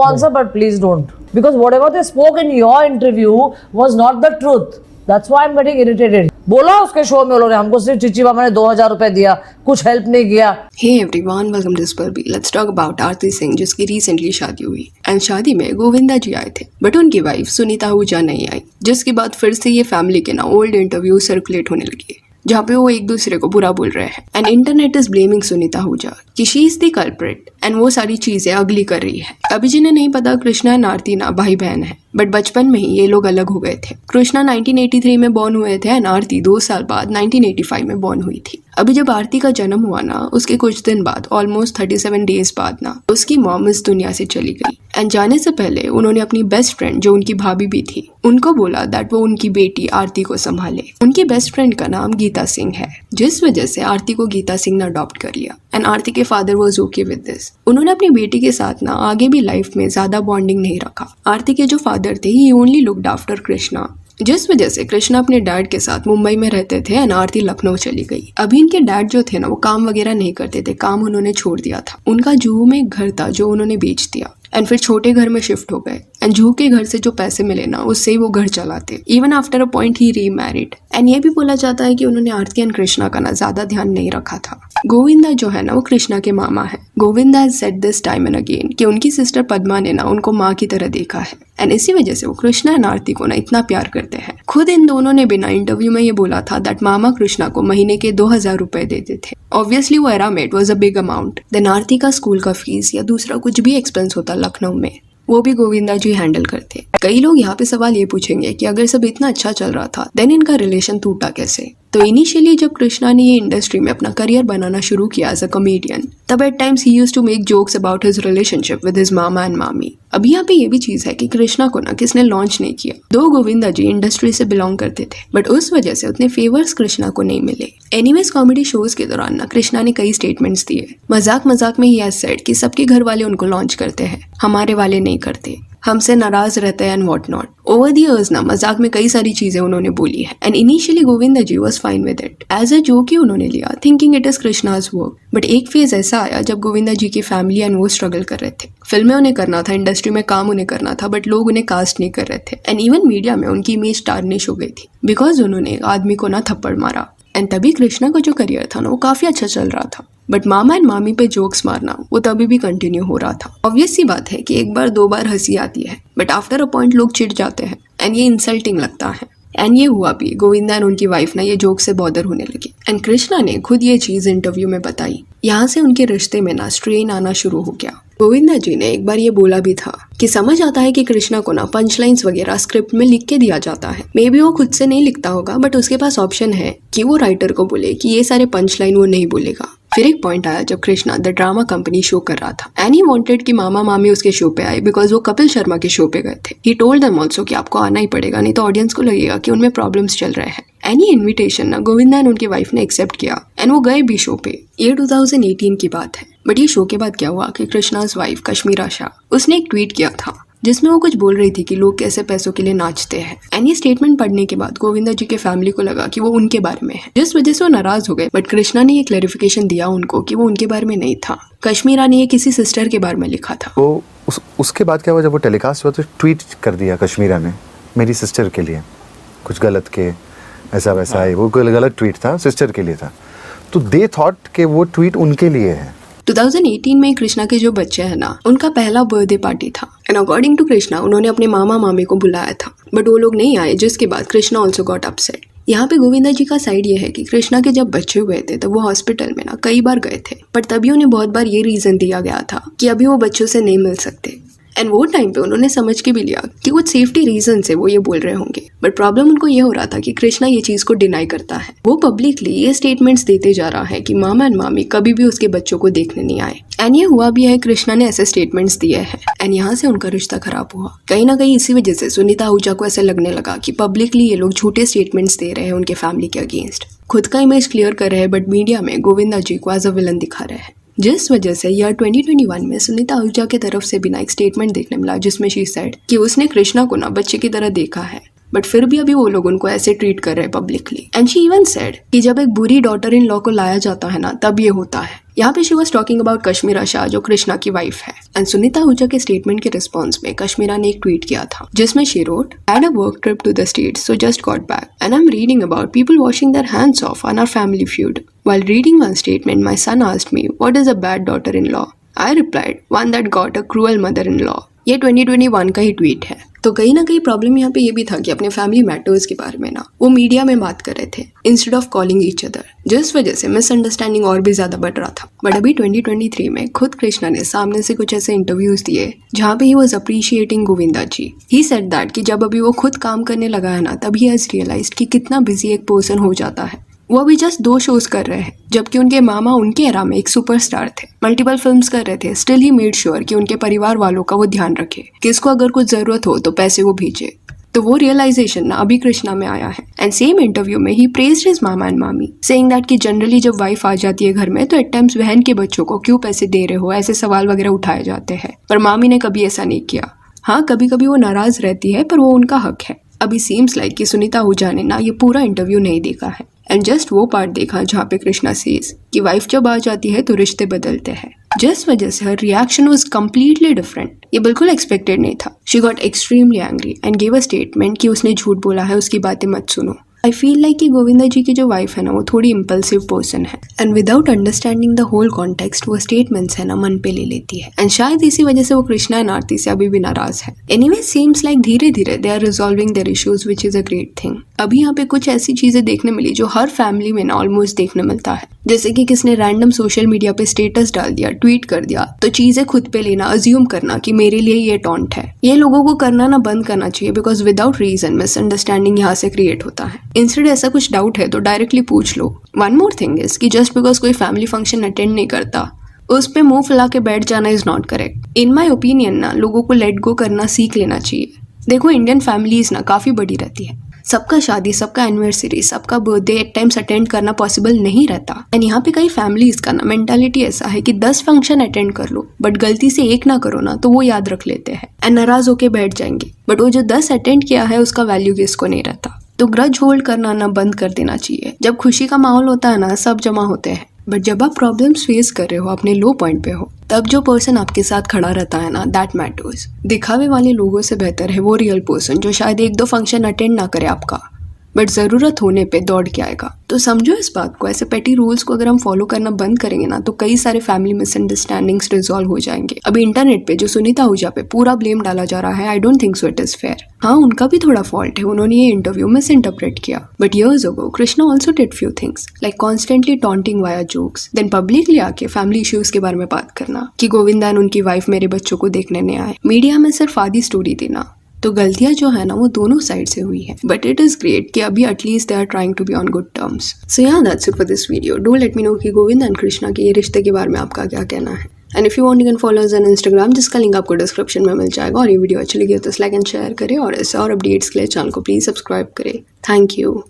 Answer, but please don't. Because whatever they spoke in your interview was not the truth. That's why I'm getting irritated. बोला उसके show में उन्होंने हमको सिर्फ चिची मामा ने 2000 रुपए दिया, कुछ हेल्प नहीं किया. Hey everyone, welcome to Spurby. Let's talk about आरती सिंह जिसकी रिसेंटली शादी हुई एंड शादी में गोविंदा जी आए थे बट उनकी वाइफ सुनीता आहूजा नहीं आई, जिसके बाद फिर से ये फैमिली के ना ओल्ड इंटरव्यू सर्कुलेट होने लगे जहाँ पे वो एक दूसरे को बुरा बोल रहे हैं and internet is blaming Sunita Ahuja कि she is the culprit and वो सारी चीजें अगली कर रही है. अभी जिन्हें नहीं पता, कृष्णा एंड आरती ना भाई बहन है बट बचपन में ही ये लोग अलग हो गए थे. कृष्णा 1983 में बॉर्न हुए थे एंड आरती 2 साल बाद 1985 में बॉर्न हुई थी. अभी जब आरती का जन्म हुआ ना, उसके कुछ दिन बाद ऑलमोस्ट 37 डेज बाद ना उसकी मॉम इस दुनिया से चली गई एंड जाने से पहले उन्होंने अपनी बेस्ट फ्रेंड जो उनकी भाभी भी थी उनको बोला दैट वो उनकी बेटी आरती को संभाले. उनकी बेस्ट फ्रेंड का नाम गीता सिंह है, जिस वजह से आरती को गीता सिंह ने अडॉप्ट कर लिया एंड आरती के father was okay with this. उन्होंने अपनी बेटी के साथ ना आगे भी लाइफ में ज्यादा बॉन्डिंग नहीं रखा. आरती के जो फादर थे ही ओनली लुक्ड आफ्टर कृष्णा, जिस वजह से कृष्णा अपने डैड के साथ मुंबई में रहते थे एंड आरती लखनऊ चली गई. अभी इनके डैड जो थे ना वो काम वगैरह नहीं करते थे, काम उन्होंने छोड़ दिया था. उनका जुहू में एक घर था जो उन्होंने बेच दिया एंड फिर छोटे घर में शिफ्ट हो गए एंड जुहू के घर से जो पैसे मिले ना उससे ही वो घर चलाते. Even after a point he remarried and ये भी बोला जाता है कि उन्होंने आरती एंड कृष्णा का ना ज्यादा ध्यान नहीं रखा था. गोविंदा जो है ना वो कृष्णा के मामा है. Govinda has said this time and again कि उनकी सिस्टर पद्मा ने ना उनको माँ की तरह देखा है एंड इसी वजह से वो कृष्णा एंड आरती को ना इतना प्यार करते हैं. खुद इन दोनों ने बिना इंटरव्यू में ये बोला था दैट मामा कृष्णा को महीने के 2000 रुपए देते थे. ऑब्वियसली वो एरा में it was a big amount. Then Aarti का स्कूल का फीस या दूसरा कुछ भी एक्सपेंस होता लखनऊ में वो भी गोविंदा जी हैंडल करते. कई लोग यहाँ पे सवाल ये पूछेंगे कि अगर सब इतना अच्छा चल रहा था देन इनका रिलेशन टूटा कैसे. तो इनिशियली जब कृष्णा ने ये इंडस्ट्री में अपना करियर बनाना शुरू किया एज अ कॉमेडियन, तब at times he used to make jokes about his relationship with his mama and mami. अभी यहाँ पे ये भी चीज है कि कृष्णा को ना किसने लॉन्च नहीं किया. दो गोविंदा जी इंडस्ट्री से बिलोंग करते थे बट उस वजह से उतने फेवर्स कृष्णा को नहीं मिले. एनीवेज कॉमेडी शोज के दौरान ना कृष्णा ने कई स्टेटमेंट्स दिए. मजाक मजाक में ही हैज सेड कि सबके घर वाले उनको लॉन्च करते हैं, हमारे वाले नहीं करते, हमसे नाराज रहते हैं and what not. Over the years ना मजाक में कई सारी चीजें उन्होंने बोली है एंड initially Govinda ji was fine with it. As a joke ही उन्होंने लिया, thinking it is Krishna's work. But एक फेज ऐसा आया जब गोविंदा जी की फैमिली एंड वो स्ट्रगल कर रहे थे. फिल्में उन्हें करना था, इंडस्ट्री में काम उन्हें करना था बट लोग उन्हें कास्ट नहीं कर रहे थे एंड इवन मीडिया में उनकी इमेज टार्निश हो गई थी बिकॉज उन्होंने एक आदमी को ना थप्पड़ मारा. एंड तभी कृष्णा का जो करियर था ना वो काफी अच्छा चल रहा था बट मामा एंड मामी पे जोक्स मारना वो तभी भी कंटिन्यू हो रहा था. ऑब्वियस सी बात है कि एक बार 2 बार हंसी आती है बट आफ्टर अ पॉइंट लोग चिढ़ जाते हैं एंड ये इंसल्टिंग लगता है. एंड ये हुआ भी. गोविंदा एंड उनकी वाइफ ना ये जोक से बॉदर होने लगी एंड कृष्णा ने खुद ये चीज इंटरव्यू में बताई. यहाँ से उनके रिश्ते में ना स्ट्रेन आना शुरू हो गया. गोविंदा जी ने एक बार ये बोला भी था कि समझ आता है कि कृष्णा को ना पंच लाइन्स वगैरह स्क्रिप्ट में लिख के दिया जाता है. मे बी वो खुद से नहीं लिखता होगा बट उसके पास ऑप्शन है कि वो राइटर को बोले कि ये सारे पंच लाइन वो नहीं बोलेगा. फिर एक पॉइंट आया जब Krishna the drama company show कर रहा था एंड ही वांटेड कि मामा मामी उसके शो पे आए बिकॉज वो कपिल शर्मा के शो पे गए थे. ही टोल्ड देम आल्सो कि आपको आना ही पड़ेगा, नहीं तो ऑडियंस को लगेगा कि उनमें प्रॉब्लम्स चल रहे हैं. एनी इन्विटेशन ना गोविंदा एंड उनकी वाइफ ने एक्सेप्ट किया एंड वो गए भी शो पे. ये 2018 की बात है बट ये शो के बाद क्या हुआ कि कृष्णाज वाइफ कश्मीरा शाह उसने एक ट्वीट किया था जिसमें वो कुछ बोल रही थी कि लोग कैसे पैसों के लिए नाचते हैं. एंड ये स्टेटमेंट पढ़ने के बाद गोविंदा जी के फैमिली को लगा कि वो उनके बारे में है, जिस वजह से वो नाराज हो गए. बट कृष्णा ने ये क्लैरिफिकेशन दिया उनको कि वो उनके बारे में नहीं था. कश्मीरा ने ये किसी सिस्टर के बारे में लिखा था. तो उसके बाद क्या हुआ, जब वो टेलीकास्ट हुआ तो ट्वीट कर दिया कश्मीरा ने मेरी सिस्टर के लिए कुछ गलत के ऐसा वैसा है. वो गलत ट्वीट था, सिस्टर के लिए था. तो दे थॉट कि वो ट्वीट उनके लिए है. 2018 में कृष्णा के जो बच्चे हैं ना उनका पहला बर्थडे पार्टी था एंड अकॉर्डिंग टू कृष्णा उन्होंने अपने मामा मामी को बुलाया था बट वो लोग नहीं आए, जिसके बाद कृष्णा ऑल्सो गॉट अपसेट. यहाँ पे गोविंदा जी का साइड ये है कि कृष्णा के जब बच्चे हुए थे तो वो हॉस्पिटल में ना कई बार गए थे बट तभी उन्हें बहुत बार ये रीजन दिया गया था कि अभी वो बच्चों से नहीं मिल सकते. एंड वो टाइम पे उन्होंने समझ के भी लिया कि कुछ सेफ्टी रीजन से वो ये बोल रहे होंगे बट प्रॉब्लम उनको ये हो रहा था कि कृष्णा ये चीज को डिनाई करता है. वो पब्लिकली ये स्टेटमेंट्स देते जा रहा है कि मामा एंड मामी कभी भी उसके बच्चों को देखने नहीं आए. एंड ये हुआ भी है, कृष्णा ने ऐसे स्टेटमेंट्स दिए हैं एंड यहाँ से उनका रिश्ता खराब हुआ. कहीं ना कहीं इसी वजह से सुनीता आहूजा को ऐसे लगने लगा कि पब्लिकली ये लोग झूठे स्टेटमेंट्स दे रहे हैं उनके फैमिली के अगेंस्ट. खुद का इमेज क्लियर कर रहे हैं बट मीडिया में गोविंदा जी को एज अ विलन दिखा रहे हैं, जिस वजह से ईयर 2021 में सुनीता आहूजा की तरफ से बिना एक स्टेटमेंट देखने मिला जिसमें शी सेड कि उसने कृष्णा को ना बच्चे की तरह देखा है बट फिर भी अभी वो लोग उनको ऐसे ट्रीट कर रहे हैं publicly. And she even said कि जब एक बुरी डॉटर इन लॉ को लाया जाता है ना, तब ये होता है। यहाँ पे she was talking about Kashmira Shah, जो कृष्णा की वाइफ है। एंड सुनीता आहूजा के स्टेटमेंट के रिस्पॉन्स में कश्मीरा ने एक ट्वीट किया था, जिसमें she wrote, had a work trip to the States, so just got back and I am reading about people washing their hands off on our family feud. While reading one statement, my son asked me, what is a bad daughter-in-law? I replied, one that got a cruel mother-in-law. ये 2021 का ही tweet है। तो कहीं ना कहीं problem यहाँ पे ये भी था कि अपने फैमिली मैटर्स के बारे में ना वो मीडिया में बात कर रहे थे instead of calling each other, जिस वजह से मिसअंडरस्टैंडिंग और भी ज्यादा बढ़ रहा था। बट अभी 2023 में खुद कृष्णा ने सामने से कुछ ऐसे इंटरव्यूज दिए जहाँ पे he was appreciating Govinda ji. He said that कि जब अभी वो खुद काम करने लगा है ना, तब ही हैज रियलाइज्ड कि कितना बिजी एक पर्सन हो जाता है। वो अभी जस्ट 2 शोज कर रहे हैं, जबकि उनके मामा उनके एरा में एक सुपरस्टार थे, मल्टीपल फिल्म्स कर रहे थे। स्टिल ही मेड श्योर कि उनके परिवार वालों का वो ध्यान रखे, किसको अगर कुछ जरूरत हो तो पैसे वो भेजे। तो वो रियलाइजेशन ना अभी कृष्णा में आया है। एंड सेम इंटरव्यू में ही प्रेज्ड हिज मामा एंड मामी, सेइंग दैट कि जनरली जब वाइफ आ जाती है घर में तो एट टाइम्स बहन के बच्चों को क्यों पैसे दे रहे हो, ऐसे सवाल वगैरह उठाए जाते हैं। पर मामी ने कभी ऐसा नहीं किया। हाँ, कभी कभी वो नाराज रहती है, पर वो उनका हक है। अभी सीम्स लाइक कि सुनीता आहूजा ने ना ये पूरा इंटरव्यू नहीं देखा है एंड जस्ट वो पार्ट देखा जहाँ पे कृष्णा सेज कि वाइफ जब आ जाती है तो रिश्ते बदलते हैं, जिस वजह से हर रिएक्शन वाज कम्प्लीटली डिफरेंट। ये बिल्कुल एक्सपेक्टेड नहीं था। She got extremely angry and give a statement कि उसने झूठ बोला है, उसकी बातें मत सुनो। आई फील लाइक कि गोविंदा जी की जो वाइफ है ना, वो थोड़ी इम्पल्सिव पर्सन है and without understanding the whole context वो स्टेटमेंट्स है ना मन पे ले लेती है। एंड शायद इसी वजह से वो कृष्णा एंड आरती से अभी भी नाराज है। एनीवे सीम्स लाइक धीरे धीरे they are resolving their issues, which is a great thing. अभी यहाँ पे कुछ ऐसी चीजें देखने मिली जो हर फैमिली में ना ऑलमोस्ट देखने मिलता है, जैसे कि किसने रैंडम सोशल मीडिया पे स्टेटस डाल दिया, ट्वीट कर दिया, तो चीजें खुद पे लेना, अज्यूम करना कि मेरे लिए ये टॉन्ट है। ये लोगों को करना ना बंद करना चाहिए, बिकॉज विदाउट रीजन मिसअंडरस्टैंडिंग यहाँ से क्रिएट होता है। इंस्टेड ऐसा कुछ डाउट है तो डायरेक्टली पूछ लो। वन मोर थिंग इज कि जस्ट बिकॉज कोई फैमिली फंक्शन अटेंड नहीं करता, उस पे मुंह फैला के बैठ जाना is not correct. In my opinion ना लोगों को लेट गो करना सीख लेना चाहिए। देखो, इंडियन फैमिलीज ना काफी बड़ी रहती है, सबका शादी, सबका एनिवर्सरी, सबका बर्थडे एट टाइम्स अटेंड करना पॉसिबल नहीं रहता। एंड यहाँ पे कई फैमिलीज का ना मेंटालिटी ऐसा है कि 10 फंक्शन अटेंड कर लो, बट गलती से एक ना करो ना तो वो याद रख लेते हैं एंड नाराज होके बैठ जाएंगे। बट वो जो 10 अटेंड किया है उसका वैल्यू किसको नहीं रहता। तो ग्रज होल्ड करना ना बंद कर देना चाहिए। जब खुशी का माहौल होता है ना, सब जमा होते हैं, बट जब आप प्रॉब्लम्स फेस कर रहे हो, अपने लो पॉइंट पे हो, तब जो पर्सन आपके साथ खड़ा रहता है ना, दैट मैटर्स। दिखावे वाले लोगों से बेहतर है वो रियल पर्सन जो शायद 1-2 फंक्शन अटेंड ना करे आपका, बट ज़रूरत होने पे दौड़ के आएगा। तो समझो इस बात को, ऐसे पेटी रूल्स को अगर हम फॉलो करना बंद करेंगे ना, तो कई सारे फैमिली मिसअंडरस्टैंडिंग्स रिजॉल्व हो जाएंगे। अभी इंटरनेट पे जो सुनीता आहूजा पे पूरा ब्लेम डाला जा रहा है, I don't think so it is fair. हाँ, उनका भी थोड़ा फॉल्ट है, उन्होंने ये इंटरव्यू मिस इंटरप्रेट किया। But years ago, Krishna also did few things like constantly taunting via jokes, then publicly आके फैमिली इश्यूज के बारे में बात करना कि गोविंदा एंड उनकी वाइफ मेरे बच्चों को देखने नहीं आए, मीडिया में सिर्फ आधी स्टोरी देना। तो गलतियां जो है ना वो दोनों साइड से हुई है, बट इट इज ग्रेट कि अभी at least they are trying to be on good terms. So yeah that's it for this video. Do let me know कि गोविंद एंड कृष्णा के ये रिश्ते के बारे में आपका क्या कहना है। And if you want you can follow us on Instagram, जिसका लिंक आपको डिस्क्रिप्शन में मिल जाएगा। और ये वीडियो अच्छी लगी तो लाइक एंड शेयर करें, और ऐसे और अपडेट्स के लिए चैनल को प्लीज सब्सक्राइब करें। Thank you.